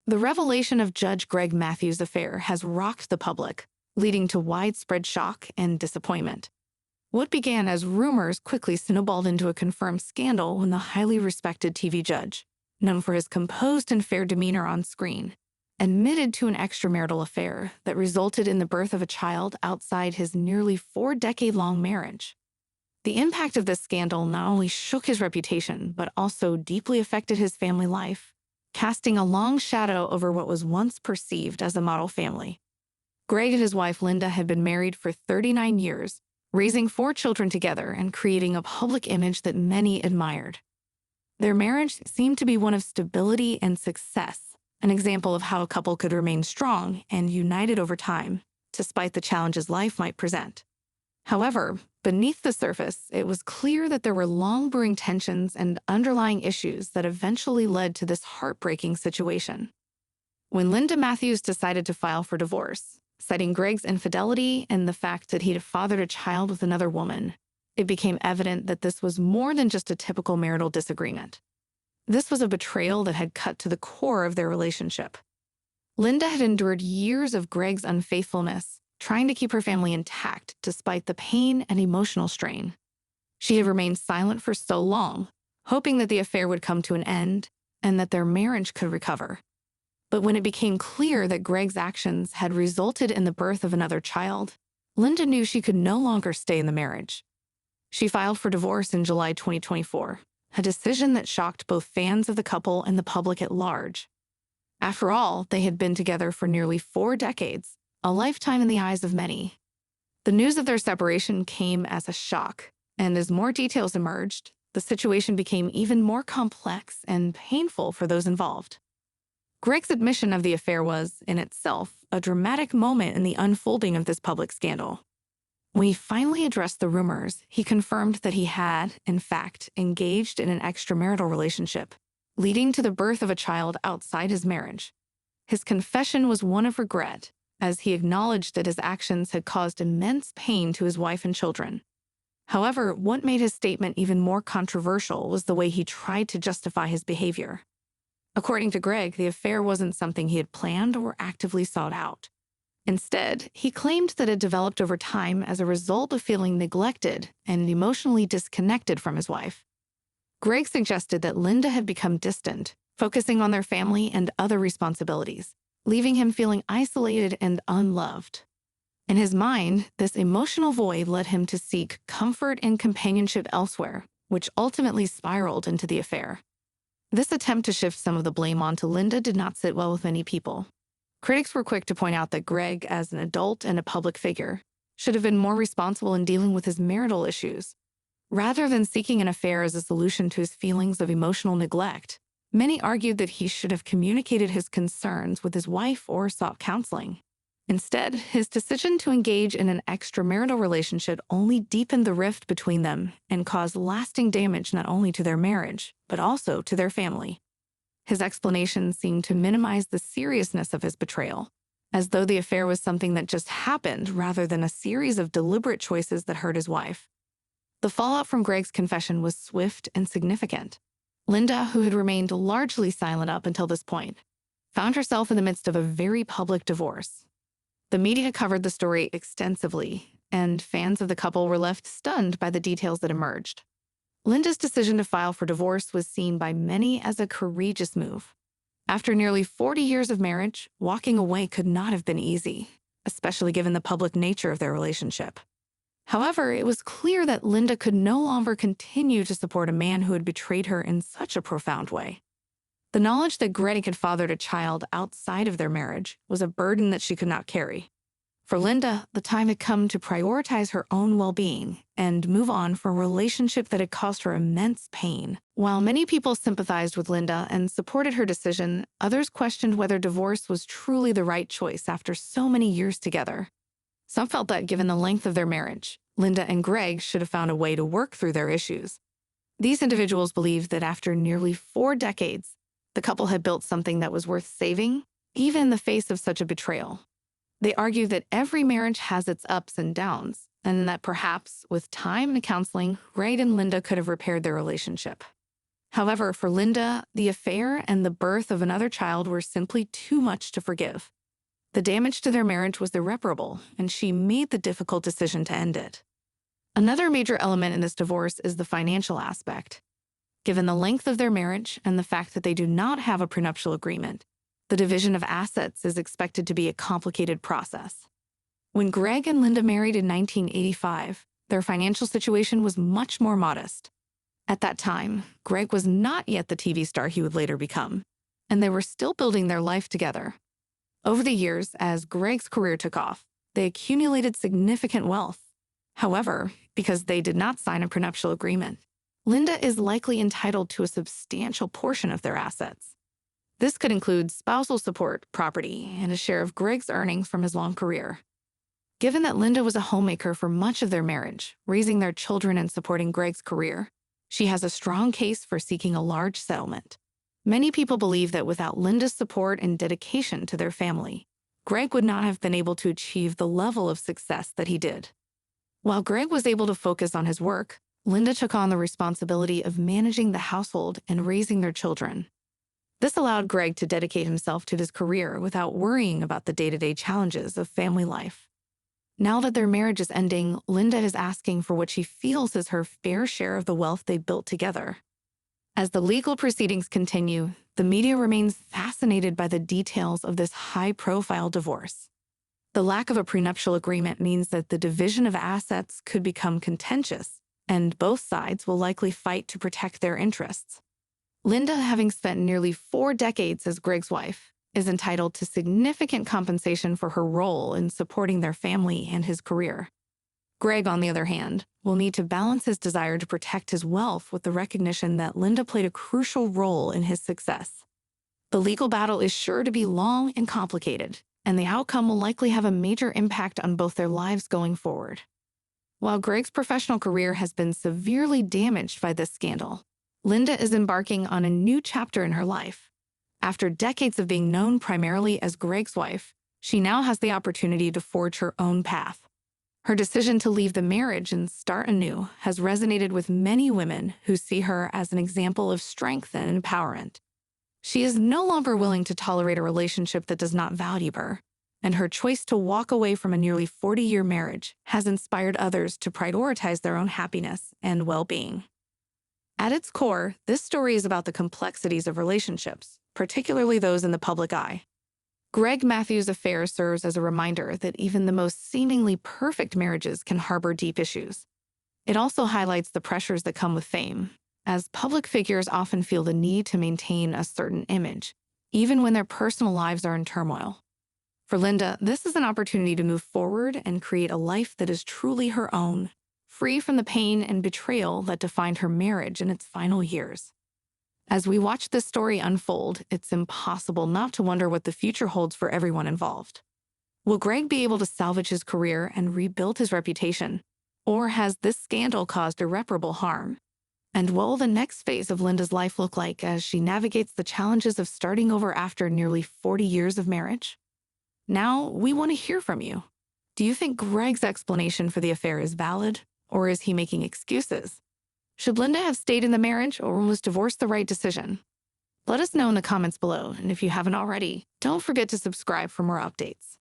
The revelation of Judge Greg Mathis' affair has rocked the public, leading to widespread shock and disappointment. What began as rumors quickly snowballed into a confirmed scandal when the highly respected TV judge, known for his composed and fair demeanor on screen, admitted to an extramarital affair that resulted in the birth of a child outside his nearly 4-decade-long marriage. The impact of this scandal not only shook his reputation, but also deeply affected his family life, casting a long shadow over what was once perceived as a model family. Greg and his wife Linda had been married for 39 years, raising 4 children together and creating a public image that many admired. Their marriage seemed to be one of stability and success, an example of how a couple could remain strong and united over time, despite the challenges life might present. However, beneath the surface, it was clear that there were long-brewing tensions and underlying issues that eventually led to this heartbreaking situation. When Linda Mathis decided to file for divorce, citing Greg's infidelity and the fact that he'd fathered a child with another woman, it became evident that this was more than just a typical marital disagreement. This was a betrayal that had cut to the core of their relationship. Linda had endured years of Greg's unfaithfulness, trying to keep her family intact despite the pain and emotional strain. She had remained silent for so long, hoping that the affair would come to an end and that their marriage could recover. But when it became clear that Greg's actions had resulted in the birth of another child, Linda knew she could no longer stay in the marriage. She filed for divorce in July 2024, a decision that shocked both fans of the couple and the public at large. After all, they had been together for nearly 4 decades, a lifetime in the eyes of many. The news of their separation came as a shock, and as more details emerged, the situation became even more complex and painful for those involved. Greg's admission of the affair was, in itself, a dramatic moment in the unfolding of this public scandal. When he finally addressed the rumors, he confirmed that he had, in fact, engaged in an extramarital relationship, leading to the birth of a child outside his marriage. His confession was one of regret, as he acknowledged that his actions had caused immense pain to his wife and children. However, what made his statement even more controversial was the way he tried to justify his behavior. According to Greg, the affair wasn't something he had planned or actively sought out. Instead, he claimed that it developed over time as a result of feeling neglected and emotionally disconnected from his wife. Greg suggested that Linda had become distant, focusing on their family and other responsibilities, leaving him feeling isolated and unloved. In his mind, this emotional void led him to seek comfort and companionship elsewhere, which ultimately spiraled into the affair. This attempt to shift some of the blame onto Linda did not sit well with many people. Critics were quick to point out that Greg, as an adult and a public figure, should have been more responsible in dealing with his marital issues. Rather than seeking an affair as a solution to his feelings of emotional neglect, many argued that he should have communicated his concerns with his wife or sought counseling. Instead, his decision to engage in an extramarital relationship only deepened the rift between them and caused lasting damage not only to their marriage, but also to their family. His explanation seemed to minimize the seriousness of his betrayal, as though the affair was something that just happened rather than a series of deliberate choices that hurt his wife. The fallout from Greg's confession was swift and significant. Linda, who had remained largely silent up until this point, found herself in the midst of a very public divorce. The media covered the story extensively, and fans of the couple were left stunned by the details that emerged. Linda's decision to file for divorce was seen by many as a courageous move. After nearly 40 years of marriage, walking away could not have been easy, especially given the public nature of their relationship. However, it was clear that Linda could no longer continue to support a man who had betrayed her in such a profound way. The knowledge that Greg had fathered a child outside of their marriage was a burden that she could not carry. For Linda, the time had come to prioritize her own well-being and move on from a relationship that had caused her immense pain. While many people sympathized with Linda and supported her decision, others questioned whether divorce was truly the right choice after so many years together. Some felt that given the length of their marriage, Linda and Greg should have found a way to work through their issues. These individuals believed that after nearly 4 decades, the couple had built something that was worth saving, even in the face of such a betrayal. They argued that every marriage has its ups and downs, and that perhaps, with time and counseling, Greg and Linda could have repaired their relationship. However, for Linda, the affair and the birth of another child were simply too much to forgive. The damage to their marriage was irreparable, and she made the difficult decision to end it. Another major element in this divorce is the financial aspect. Given the length of their marriage and the fact that they do not have a prenuptial agreement, the division of assets is expected to be a complicated process. When Greg and Linda married in 1985, their financial situation was much more modest. At that time, Greg was not yet the TV star he would later become, and they were still building their life together. Over the years, as Greg's career took off, they accumulated significant wealth. However, because they did not sign a prenuptial agreement, Linda is likely entitled to a substantial portion of their assets. This could include spousal support, property, and a share of Greg's earnings from his long career. Given that Linda was a homemaker for much of their marriage, raising their children and supporting Greg's career, she has a strong case for seeking a large settlement. Many people believe that without Linda's support and dedication to their family, Greg would not have been able to achieve the level of success that he did. While Greg was able to focus on his work, Linda took on the responsibility of managing the household and raising their children. This allowed Greg to dedicate himself to his career without worrying about the day-to-day challenges of family life. Now that their marriage is ending, Linda is asking for what she feels is her fair share of the wealth they built together. As the legal proceedings continue, the media remains fascinated by the details of this high-profile divorce. The lack of a prenuptial agreement means that the division of assets could become contentious, and both sides will likely fight to protect their interests. Linda, having spent nearly 4 decades as Greg's wife, is entitled to significant compensation for her role in supporting their family and his career. Greg, on the other hand, will need to balance his desire to protect his wealth with the recognition that Linda played a crucial role in his success. The legal battle is sure to be long and complicated, and the outcome will likely have a major impact on both their lives going forward. While Greg's professional career has been severely damaged by this scandal, Linda is embarking on a new chapter in her life. After decades of being known primarily as Greg's wife, she now has the opportunity to forge her own path. Her decision to leave the marriage and start anew has resonated with many women who see her as an example of strength and empowerment. She is no longer willing to tolerate a relationship that does not value her, and her choice to walk away from a nearly 40-year marriage has inspired others to prioritize their own happiness and well-being. At its core, this story is about the complexities of relationships, particularly those in the public eye. Greg Mathis' affair serves as a reminder that even the most seemingly perfect marriages can harbor deep issues. It also highlights the pressures that come with fame, as public figures often feel the need to maintain a certain image, even when their personal lives are in turmoil. For Linda, this is an opportunity to move forward and create a life that is truly her own, free from the pain and betrayal that defined her marriage in its final years. As we watch this story unfold, it's impossible not to wonder what the future holds for everyone involved. Will Greg be able to salvage his career and rebuild his reputation? Or has this scandal caused irreparable harm? And what will the next phase of Linda's life look like as she navigates the challenges of starting over after nearly 40 years of marriage? Now, we want to hear from you. Do you think Greg's explanation for the affair is valid, or is he making excuses? Should Linda have stayed in the marriage, or was divorce the right decision? Let us know in the comments below, and if you haven't already, don't forget to subscribe for more updates.